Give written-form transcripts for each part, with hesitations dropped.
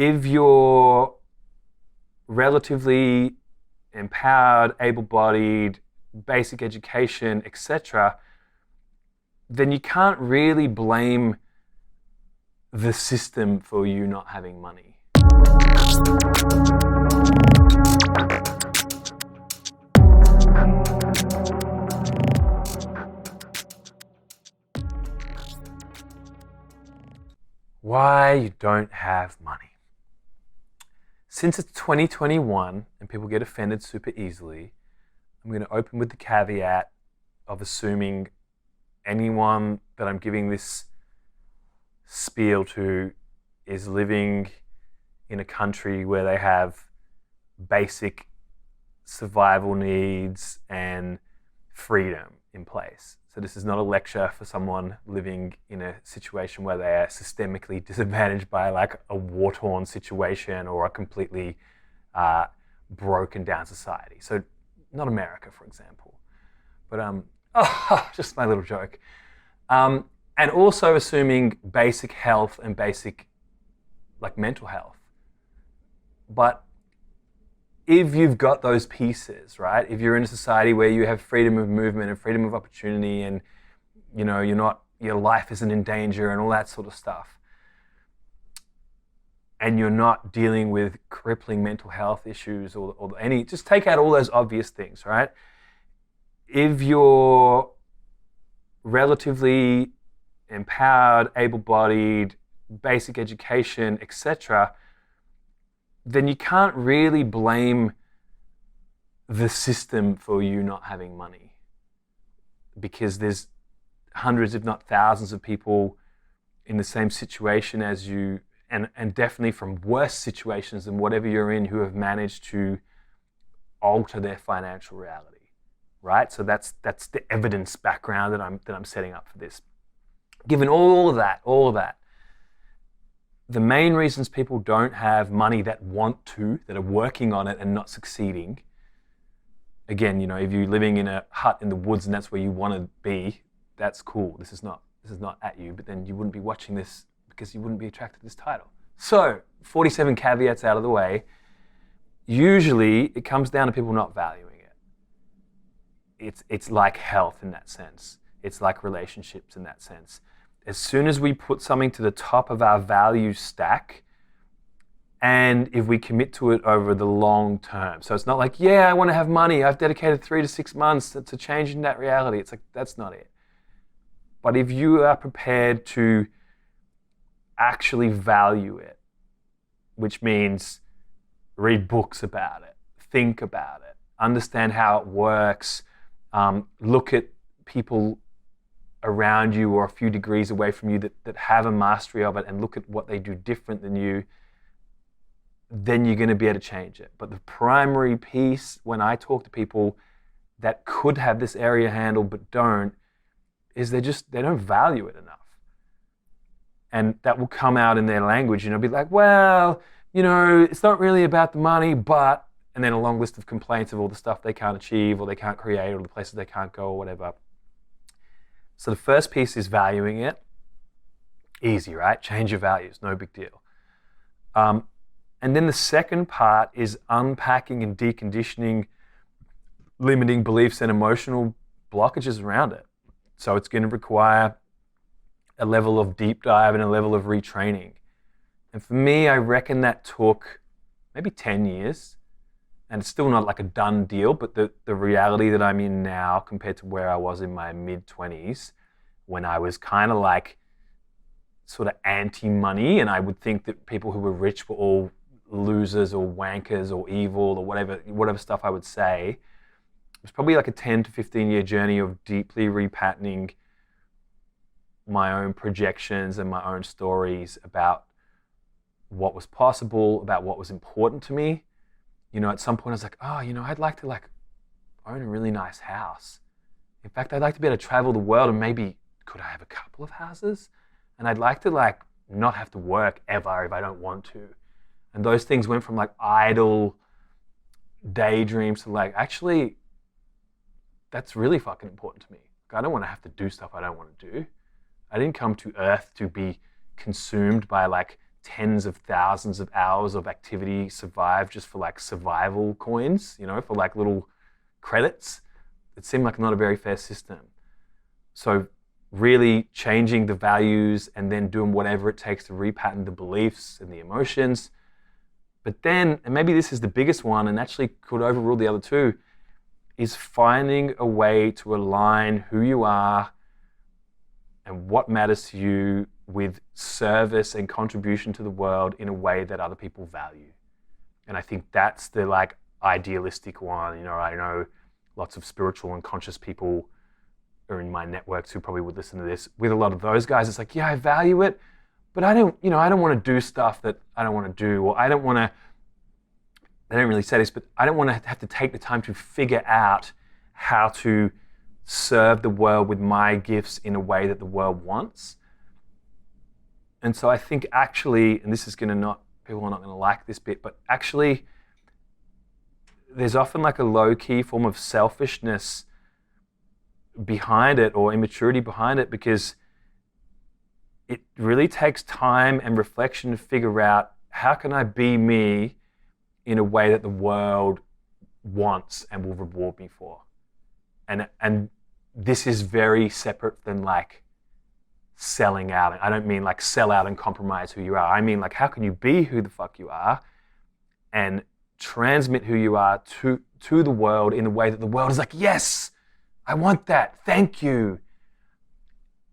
if you're relatively empowered, able-bodied, basic education, etc., then you can't really blame the system for you not having money. Why you don't have money. Since it's 2021 and people get offended super easily, I'm going to open with the caveat of assuming anyone that I'm giving this spiel to is living in a country where they have basic survival needs and freedom in place. So this is not a lecture for someone living in a situation where they are systemically disadvantaged by like a war-torn situation or a completely broken down society. So not America, for example. But just my little joke. And also assuming basic health and basic like mental health. But if you've got those pieces, right? If you're in a society where you have freedom of movement and freedom of opportunity and you know, your life isn't in danger and all that sort of stuff, and you're not dealing with crippling mental health issues or any, just take out all those obvious things, right? If you're relatively empowered, able-bodied, basic education, etc., then you can't really blame the system for you not having money, because there's hundreds, if not thousands, of people in the same situation as you, and definitely from worse situations than whatever you're in, who have managed to alter their financial reality, right? So that's the evidence background that I'm setting up for this. Given all of that, the main reasons people don't have money that want to, that are working on it and not succeeding, again, you know, if you're living in a hut in the woods and that's where you want to be, that's cool. This is not at you, but then you wouldn't be watching this because you wouldn't be attracted to this title. So, 47 caveats out of the way. Usually, it comes down to people not valuing it. It's like health in that sense. It's like relationships in that sense. As soon as we put something to the top of our value stack, and if we commit to it over the long term. So it's not like, yeah, I want to have money. I've dedicated 3 to 6 months to changing that reality. It's like, that's not it. But if you are prepared to actually value it, which means read books about it, think about it, understand how it works, look at people around you or a few degrees away from you that have a mastery of it and look at what they do different than you, then you're going to be able to change it. But the primary piece when I talk to people that could have this area handled but don't, is they don't value it enough. And that will come out in their language, be like, well, it's not really about the money, but, and then a long list of complaints of all the stuff they can't achieve or they can't create or the places they can't go or whatever. So the first piece is valuing it. Easy, right? Change your values, no big deal. And then the second part is unpacking and deconditioning limiting beliefs and emotional blockages around it. So it's going to require a level of deep dive and a level of retraining. And for me, I reckon that took maybe 10 years. And it's still not like a done deal, but the reality that I'm in now compared to where I was in my mid-20s, when I was kind of like sort of anti-money, and I would think that people who were rich were all losers or wankers or evil or whatever stuff I would say. It was probably like a 10 to 15 year journey of deeply repatterning my own projections and my own stories about what was possible, about what was important to me. At some point I was like, I'd like to own a really nice house. In fact, I'd like to be able to travel the world and maybe could I have a couple of houses? And I'd like to not have to work ever if I don't want to. And those things went from idle daydreams to actually, that's really fucking important to me. I don't want to have to do stuff I don't want to do. I didn't come to Earth to be consumed by tens of thousands of hours of activity survive just for like survival coins, for like little credits. It seemed like not a very fair system. So really changing the values and then doing whatever it takes to repattern the beliefs and the emotions. But then, and maybe this is the biggest one and actually could overrule the other two, is finding a way to align who you are and what matters to you with service and contribution to the world in a way that other people value. And I think that's the like idealistic one. I know lots of spiritual and conscious people are in my networks who probably would listen to this. With a lot of those guys, it's like, yeah, I value it, but I don't want to do stuff that I don't want to do, or I don't really say this, but I don't want to have to take the time to figure out how to serve the world with my gifts in a way that the world wants. And so I think actually, and this is people are not going to like this bit, but actually there's often like a low-key form of selfishness behind it, or immaturity behind it, because it really takes time and reflection to figure out, how can I be me in a way that the world wants and will reward me for? And this is very separate than like selling out. I don't mean like sell out and compromise who you are. I mean like, how can you be who the fuck you are and transmit who you are to the world in a way that the world is like, yes, I want that, thank you.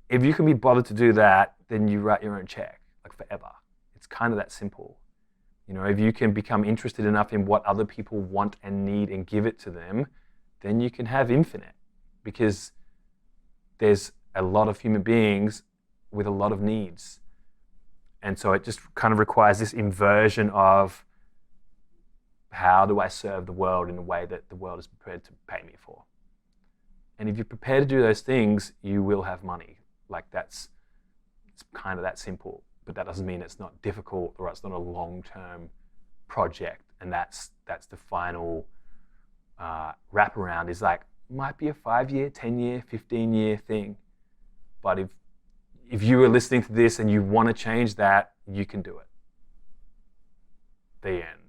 If you can be bothered to do that, then you write your own check, like forever. It's kind of that simple. If you can become interested enough in what other people want and need and give it to them, then you can have infinite, because there's a lot of human beings with a lot of needs. And so it just kind of requires this inversion of, how do I serve the world in a way that the world is prepared to pay me for? And if you're prepared to do those things, you will have money. Like it's kind of that simple. But that doesn't mean it's not difficult or it's not a long-term project. And that's the final wraparound, is like, might be a 5-year, 10-year, 15-year thing. But if you are listening to this and you want to change that, you can do it. The end.